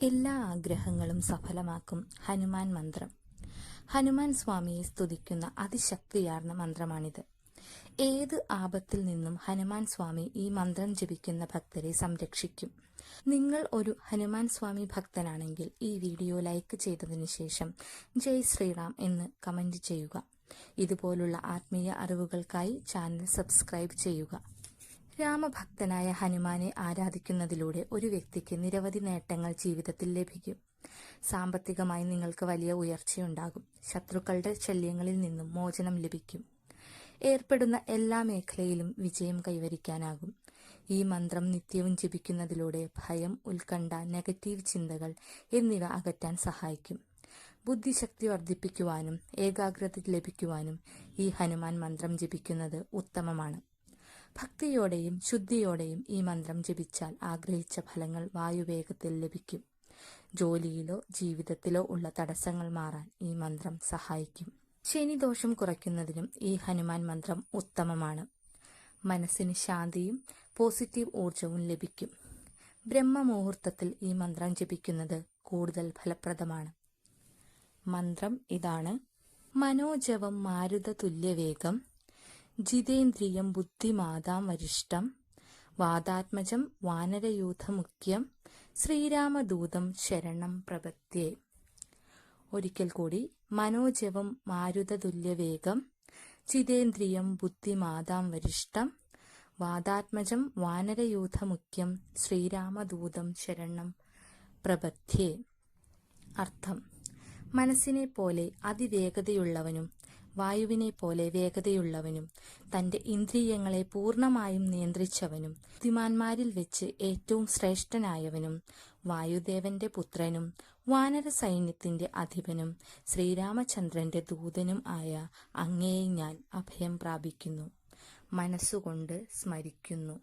എല്ലാ ആഗ്രഹങ്ങളും സഫലമാക്കും ഹനുമാൻ മന്ത്രം. ഹനുമാൻ സ്വാമിയെ സ്തുതിക്കുന്ന അതിശക്തിയാർന്ന മന്ത്രമാണിത്. ഏത് ആപത്തിൽ നിന്നും ഹനുമാൻ സ്വാമി ഈ മന്ത്രം ജപിക്കുന്ന ഭക്തരെ സംരക്ഷിക്കും. നിങ്ങൾ ഒരു ഹനുമാൻ സ്വാമി ഭക്തനാണെങ്കിൽ ഈ വീഡിയോ ലൈക്ക് ചെയ്തതിനു ശേഷം ജയ് ശ്രീറാം എന്ന് കമന്റ് ചെയ്യുക. ഇതുപോലുള്ള ആത്മീയ അറിവുകൾക്കായി ചാനൽ സബ്സ്ക്രൈബ് ചെയ്യുക. രാമഭക്തനായ ഹനുമാനെ ആരാധിക്കുന്നതിലൂടെ ഒരു വ്യക്തിക്ക് നിരവധി നേട്ടങ്ങൾ ജീവിതത്തിൽ ലഭിക്കും. സാമ്പത്തികമായി നിങ്ങൾക്ക് വലിയ ഉയർച്ചയുണ്ടാകും. ശത്രുക്കളുടെ ശല്യങ്ങളിൽ നിന്നും മോചനം ലഭിക്കും. ഏർപ്പെടുന്ന എല്ലാ മേഖലയിലും വിജയം കൈവരിക്കാനാകും. ഈ മന്ത്രം നിത്യവും ജപിക്കുന്നതിലൂടെ ഭയം, ഉത്കണ്ഠ, നെഗറ്റീവ് ചിന്തകൾ എന്നിവ അകറ്റാൻ സഹായിക്കും. ബുദ്ധിശക്തി വർദ്ധിപ്പിക്കുവാനും ഏകാഗ്രത ലഭിക്കുവാനും ഈ ഹനുമാൻ മന്ത്രം ജപിക്കുന്നത് ഉത്തമമാണ്. ഭക്തിയോടെയും ശുദ്ധിയോടെയും ഈ മന്ത്രം ജപിച്ചാൽ ആഗ്രഹിച്ച ഫലങ്ങൾ വായുവേഗത്തിൽ ലഭിക്കും. ജോലിയിലോ ജീവിതത്തിലോ ഉള്ള തടസ്സങ്ങൾ മാറാൻ ഈ മന്ത്രം സഹായിക്കും. ശനിദോഷം കുറയ്ക്കുന്നതിനും ഈ ഹനുമാൻ മന്ത്രം ഉത്തമമാണ്. മനസ്സിന് ശാന്തിയും പോസിറ്റീവ് ഊർജവും ലഭിക്കും. ബ്രഹ്മമുഹൂർത്തത്തിൽ ഈ മന്ത്രം ജപിക്കുന്നത് കൂടുതൽ ഫലപ്രദമാണ്. മന്ത്രം ഇതാണ്: മനോജവം മാരുത തുല്യവേഗം, ജിതേന്ദ്രിയം ബുദ്ധിമാതാം വരിഷ്ടം, വാതാത്മജം വാനരയൂഥമുഖ്യം, ശ്രീരാമദൂതം ശരണം പ്രപദ്യേ. ഒരിക്കൽ കൂടി: മനോജവം മാരുതതുല്യവേഗം, ജിതേന്ദ്രിയം ബുദ്ധിമാതാം വരിഷ്ടം, വാതാത്മജം വാനരയൂഥമുഖ്യം, ശ്രീരാമദൂതം ശരണം പ്രപദ്യേ. അർത്ഥം: മനസ്സിനെ പോലെ അതിവേഗതയുള്ളവനും വായുവിനെ പോലെ വേഗതയുള്ളവനും തന്റെ ഇന്ദ്രിയങ്ങളെ പൂർണ്ണമായും നിയന്ത്രിച്ചവനും ബുദ്ധിമാന്മാരിൽ വെച്ച് ഏറ്റവും ശ്രേഷ്ഠനായവനും വായുദേവന്റെ പുത്രനും വാനര സൈന്യത്തിന്റെ അധിപനും ശ്രീരാമചന്ദ്രന്റെ ദൂതനും ആയ അങ്ങയെ ഞാൻ അഭയം പ്രാപിക്കുന്നു, മനസ്സുകൊണ്ട് സ്മരിക്കുന്നു.